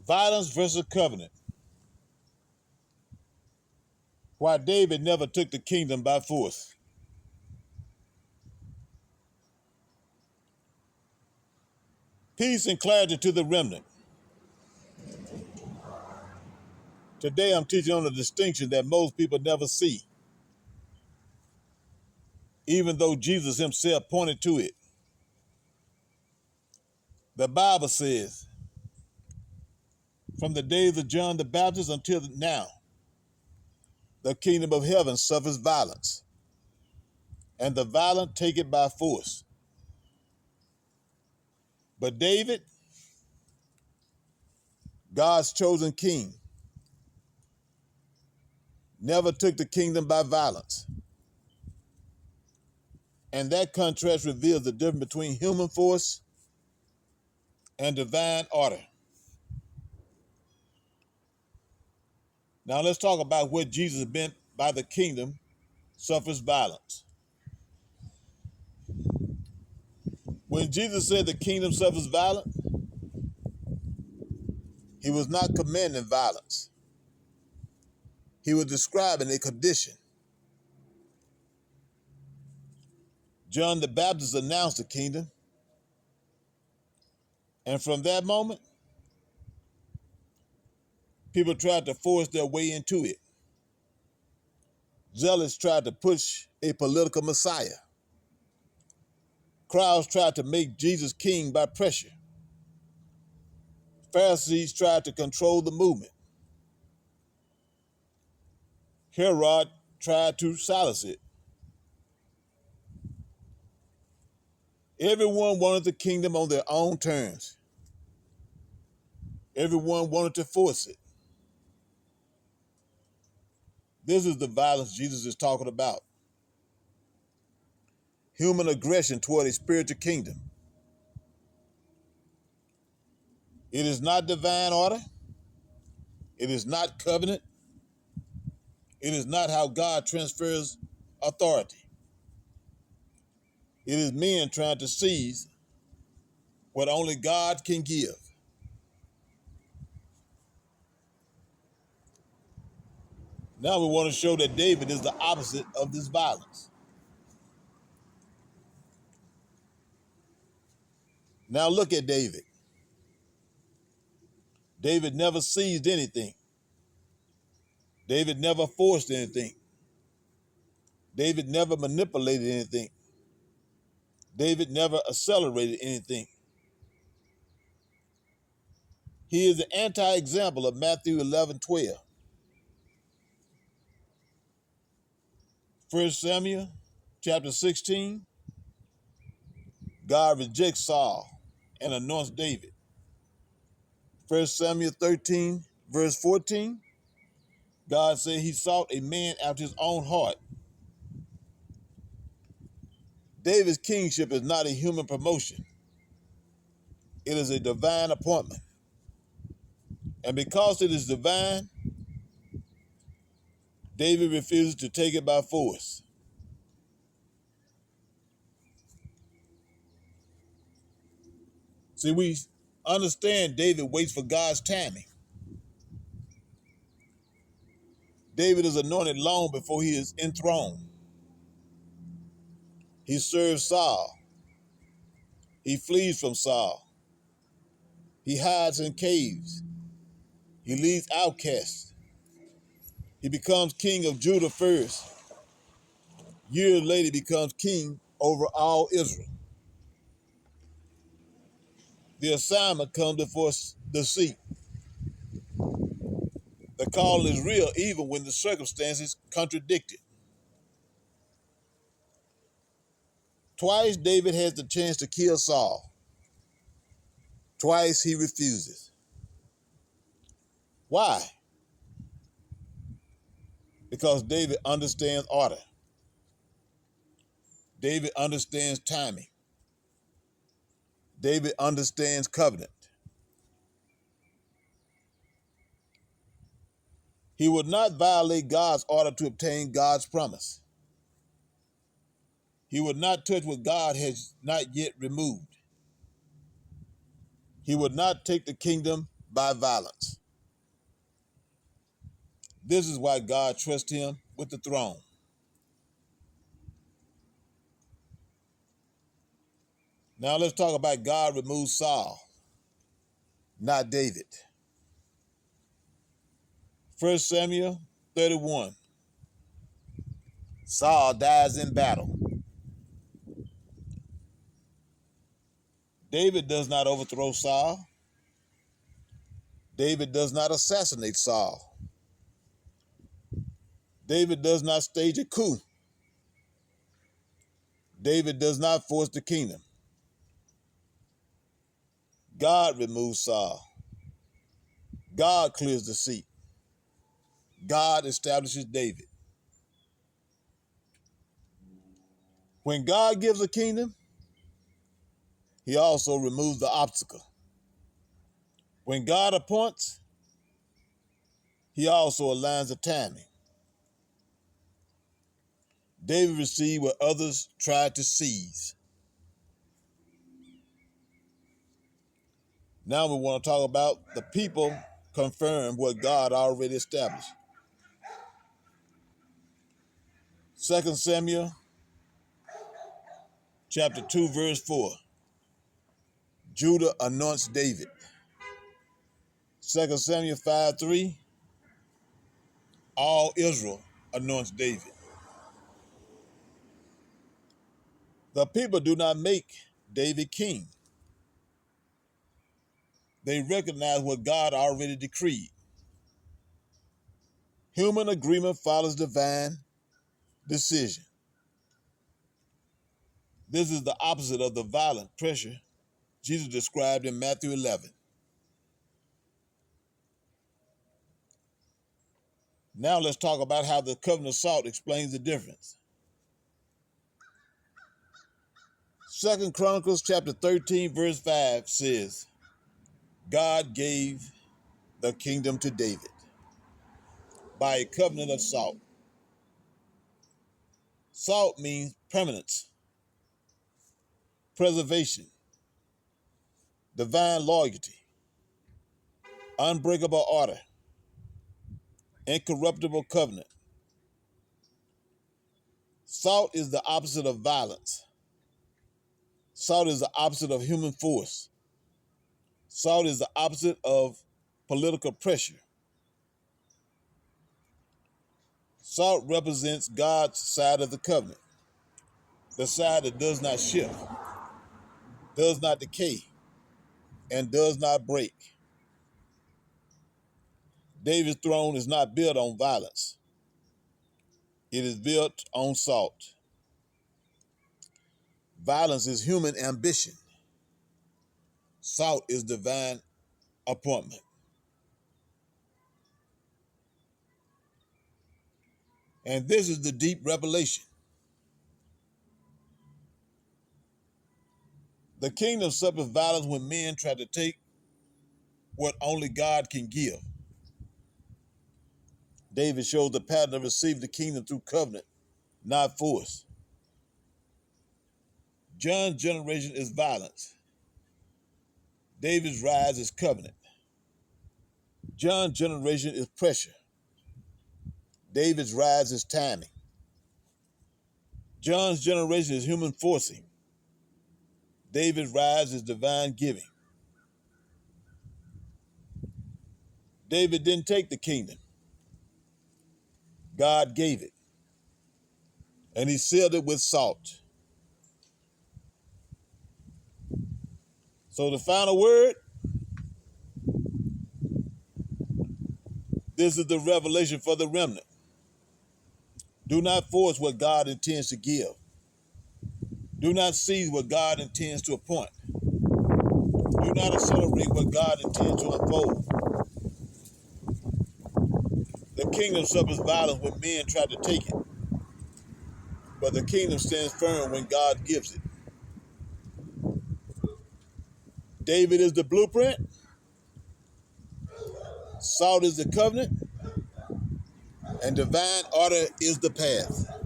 Violence versus covenant. Why David never took the kingdom by force. Peace and clarity to the remnant. Today I'm teaching on a distinction that most people never see, even though Jesus himself pointed to it. The Bible says, from the days of John the Baptist until now, the kingdom of heaven suffers violence, and the violent take it by force. But David, God's chosen king, never took the kingdom by violence. And that contrast reveals the difference between human force and divine order. Now let's talk about what Jesus meant by the kingdom suffers violence. When Jesus said the kingdom suffers violence, he was not commanding violence. He was describing a condition. John the Baptist announced the kingdom, and from that moment, people tried to force their way into it. Zealots tried to push a political messiah. Crowds tried to make Jesus king by pressure. Pharisees tried to control the movement. Herod tried to silence it. Everyone wanted the kingdom on their own terms. Everyone wanted to force it. This is the violence Jesus is talking about. Human aggression toward a spiritual kingdom. It is not divine order. It is not covenant. It is not how God transfers authority. It is men trying to seize what only God can give. Now we want to show that David is the opposite of this violence. Now look at David. David never seized anything. David never forced anything. David never manipulated anything. David never accelerated anything. He is the anti-example of Matthew 11:12. 1 Samuel chapter 16, God rejects Saul and anoints David. 1 Samuel 13, verse 14, God said he sought a man after his own heart. David's kingship is not a human promotion. It is a divine appointment. And because it is divine, David refuses to take it by force. See, we understand David waits for God's timing. David is anointed long before he is enthroned. He serves Saul. He flees from Saul. He hides in caves. He leads outcasts. He becomes king of Judah first. Years later, he becomes king over all Israel. The assignment comes before the seat. The call is real even when the circumstances contradict it. Twice David has the chance to kill Saul. Twice he refuses. Why? Because David understands order. David understands timing. David understands covenant. He would not violate God's order to obtain God's promise. He would not touch what God has not yet removed. He would not take the kingdom by violence. This is why God trusts him with the throne. Now let's talk about God removed Saul, not David. 1 Samuel 31. Saul dies in battle. David does not overthrow Saul. David does not assassinate Saul. David does not stage a coup. David does not force the kingdom. God removes Saul. God clears the seat. God establishes David. When God gives a kingdom, he also removes the obstacle. When God appoints, he also aligns the timing. David received what others tried to seize. Now we want to talk about the people confirm what God already established. 2 Samuel chapter 2, verse 4. Judah anoints David. 2 Samuel 5:3. All Israel anoints David. The people do not make David king. They recognize what God already decreed. Human agreement follows divine decision. This is the opposite of the violent pressure Jesus described in Matthew 11. Now let's talk about how the covenant of salt explains the difference. 2 Chronicles chapter 13, verse 5 says, God gave the kingdom to David by a covenant of salt. Salt means permanence, preservation, divine loyalty, unbreakable order, incorruptible covenant. Salt is the opposite of violence. Salt is the opposite of human force. Salt is the opposite of political pressure. Salt represents God's side of the covenant, the side that does not shift, does not decay, and does not break. David's throne is not built on violence. It is built on salt. Violence is human ambition. Salt is divine appointment. And this is the deep revelation. The kingdom suffers violence when men try to take what only God can give. David shows the pattern of receiving the kingdom through covenant, not force. John's generation is violence. David's rise is covenant. John's generation is pressure. David's rise is timing. John's generation is human forcing. David's rise is divine giving. David didn't take the kingdom. God gave it. And he sealed it with salt. So the final word, this is the revelation for the remnant. Do not force what God intends to give. Do not seize what God intends to appoint. Do not accelerate what God intends to unfold. The kingdom suffers violence when men try to take it, but the kingdom stands firm when God gives it. David is the blueprint, salt is the covenant, and divine order is the path.